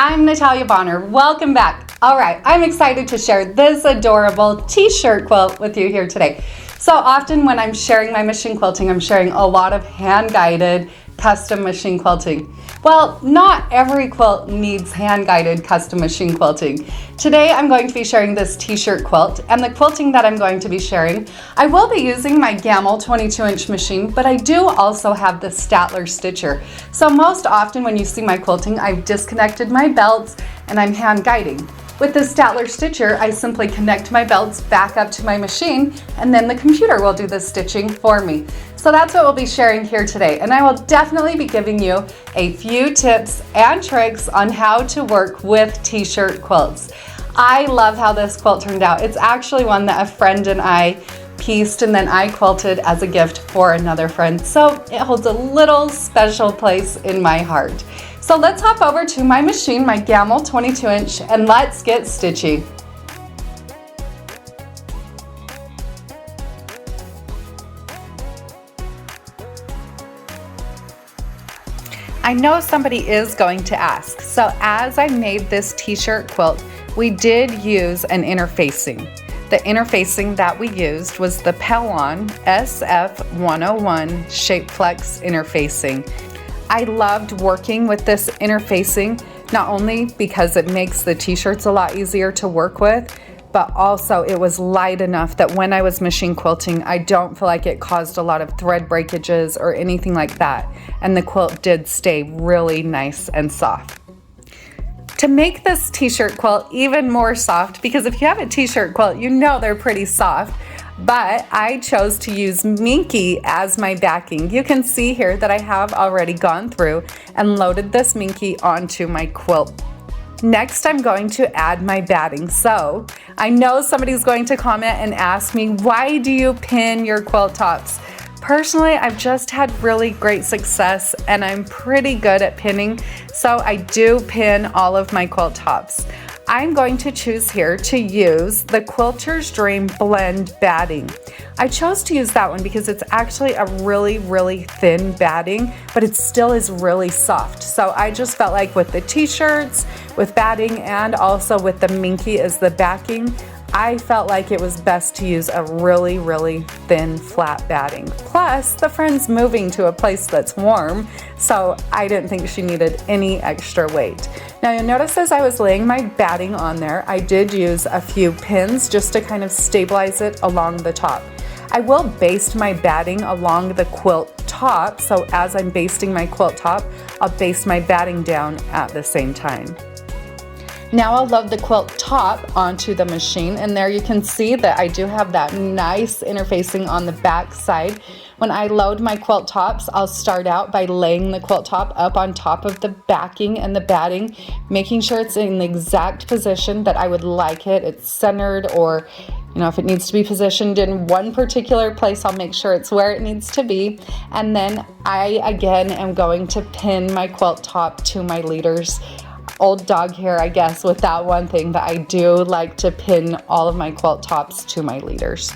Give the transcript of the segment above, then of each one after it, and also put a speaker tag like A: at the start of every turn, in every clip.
A: I'm Natalia Bonner. Welcome back. All right, I'm excited to share this adorable t-shirt quilt with you here today. So often when I'm sharing my machine quilting, I'm sharing a lot of hand-guided custom machine quilting. Well, not every quilt needs hand-guided custom machine quilting. Today I'm going to be sharing this t-shirt quilt, and the quilting that I'm going to be sharing, I will be using my Gammill 22-inch machine, but I do also have the Statler stitcher. So most often when you see my quilting, I've disconnected my belts and I'm hand guiding. With the Statler stitcher, I simply connect my belts back up to my machine, and then the computer will do the stitching for me. So that's what we'll be sharing here today, and I will definitely be giving you a few tips and tricks on how to work with t-shirt quilts. I love how this quilt turned out. It's actually one that a friend and I pieced and then I quilted as a gift for another friend. So it holds a little special place in my heart. So let's hop over to my machine, my Gammill 22-inch, and let's get stitching. I know somebody is going to ask, so as I made this t-shirt quilt, we did use an interfacing. The interfacing that we used was the Pellon SF101 Shape Flex interfacing. I loved working with this interfacing, not only because it makes the t-shirts a lot easier to work with, but also it was light enough that when I was machine quilting, I don't feel like it caused a lot of thread breakages or anything like that. And the quilt did stay really nice and soft. To make this t-shirt quilt even more soft, because if you have a t-shirt quilt, you know they're pretty soft, but I chose to use Minky as my backing. You can see here that I have already gone through and loaded this Minky onto my quilt. Next, I'm going to add my batting. So I know somebody's going to comment and ask me, why do you pin your quilt tops? Personally, I've just had really great success and I'm pretty good at pinning, so I do pin all of my quilt tops. I'm going to choose here to use the Quilter's Dream Blend batting. I chose to use that one because it's actually a really thin batting, but it still is really soft. So I just felt like with the t-shirts, with batting, and also with the Minky as the backing, I felt like it was best to use a really thin flat batting. Plus, the friend's moving to a place that's warm, so I didn't think she needed any extra weight. Now you'll notice as I was laying my batting on there, I did use a few pins just to kind of stabilize it along the top. I will baste my batting along the quilt top, so as I'm basting my quilt top, I'll baste my batting down at the same time. Now I'll load the quilt top onto the machine, and there you can see that I do have that nice interfacing on the back side. When I load my quilt tops, I'll start out by laying the quilt top up on top of the backing and the batting, making sure it's in the exact position that I would like it. It's centered, or if it needs to be positioned in one particular place, I'll make sure it's where it needs to be. And then I again am going to pin my quilt top to my leaders. Old dog hair, I guess, with that one thing, but I do like to pin all of my quilt tops to my leaders.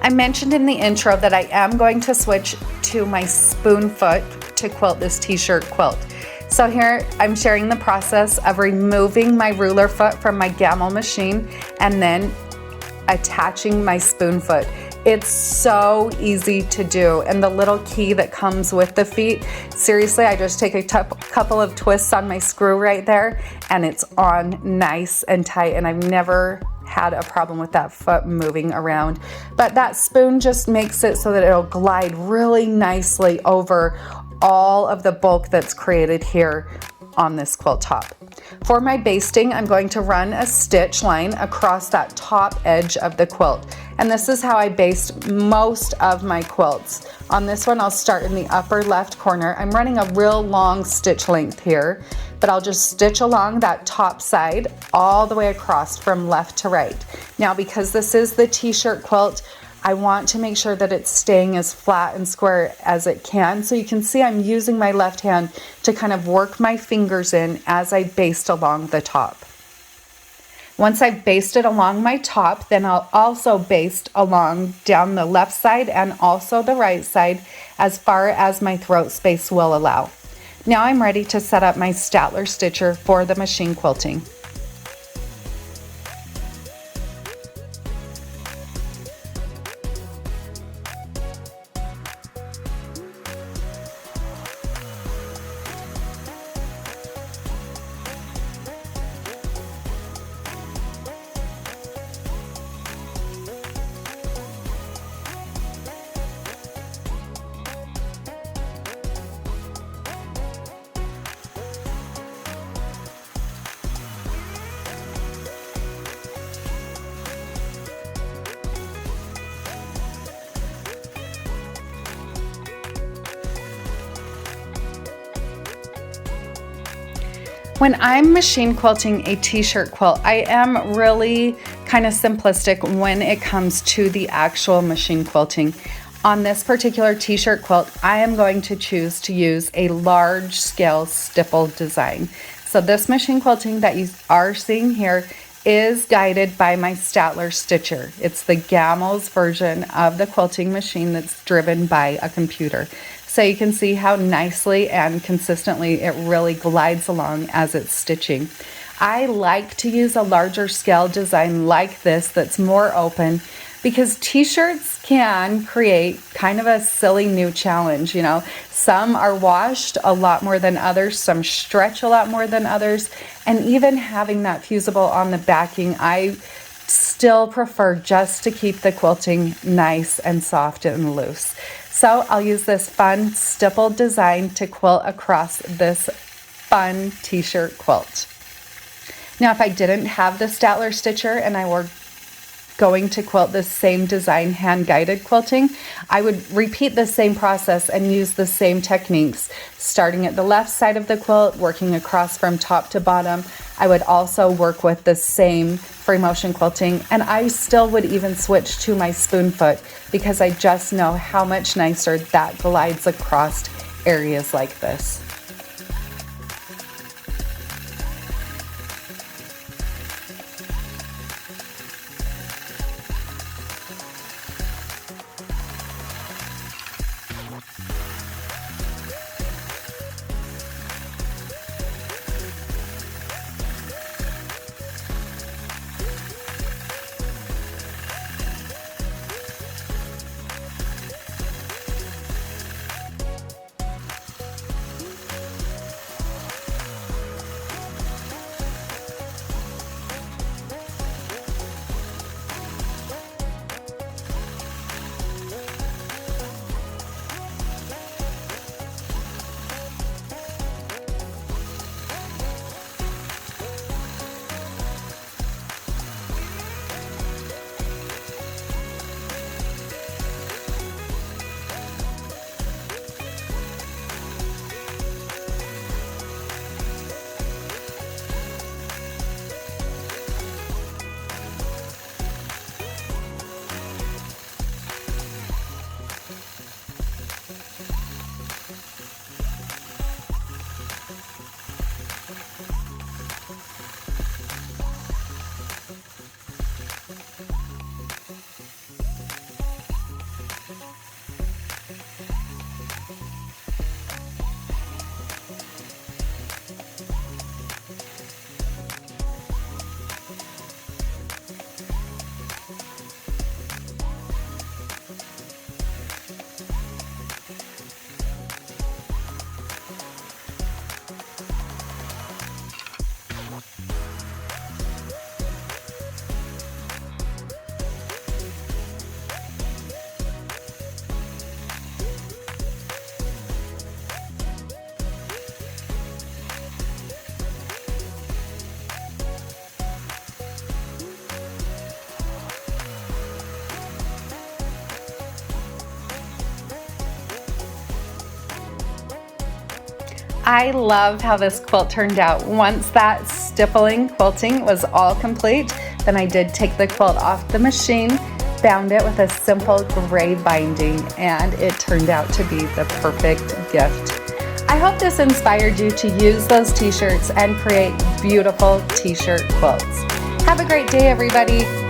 A: I mentioned in the intro that I am going to switch to my spoon foot to quilt this t-shirt quilt. So here I'm sharing the process of removing my ruler foot from my gamma machine and then attaching my spoon foot. It's so easy to do, and the little key that comes with the feet, seriously, I just take a couple of twists on my screw right there and it's on nice and tight, and I've never had a problem with that foot moving around. But that spoon just makes it so that it'll glide really nicely over all of the bulk that's created here on this quilt top. For my basting, I'm going to run a stitch line across that top edge of the quilt. And this is how I baste most of my quilts. On this one, I'll start in the upper left corner. I'm running a real long stitch length here, but I'll just stitch along that top side all the way across from left to right. Now, because this is the t-shirt quilt, I want to make sure that it's staying as flat and square as it can. So you can see I'm using my left hand to kind of work my fingers in as I baste along the top. Once I've basted along my top, then I'll also baste along down the left side and also the right side as far as my throat space will allow. Now I'm ready to set up my Statler stitcher for the machine quilting. When I'm machine quilting a t-shirt quilt, I am really kind of simplistic when it comes to the actual machine quilting. On this particular t-shirt quilt, I am going to choose to use a large scale stipple design. So this machine quilting that you are seeing here is guided by my Statler stitcher. It's the Gamel's version of the quilting machine that's driven by a computer. So you can see how nicely and consistently it really glides along as it's stitching. I like to use a larger scale design like this that's more open, because t-shirts can create kind of a silly new challenge. You know, some are washed a lot more than others, some stretch a lot more than others, and even having that fusible on the backing, I still prefer just to keep the quilting nice and soft and loose. So I'll use this fun stipple design to quilt across this fun t-shirt quilt. Now, if I didn't have the Statler stitcher and I were going to quilt this same design hand-guided quilting, I would repeat the same process and use the same techniques. Starting at the left side of the quilt, working across from top to bottom, I would also work with the same free motion quilting, and I still would even switch to my spoon foot because I just know how much nicer that glides across areas like this. I love how this quilt turned out. Once that stippling quilting was all complete, then I did take the quilt off the machine, bound it with a simple gray binding, and it turned out to be the perfect gift. I hope this inspired you to use those t-shirts and create beautiful t-shirt quilts. Have a great day, everybody.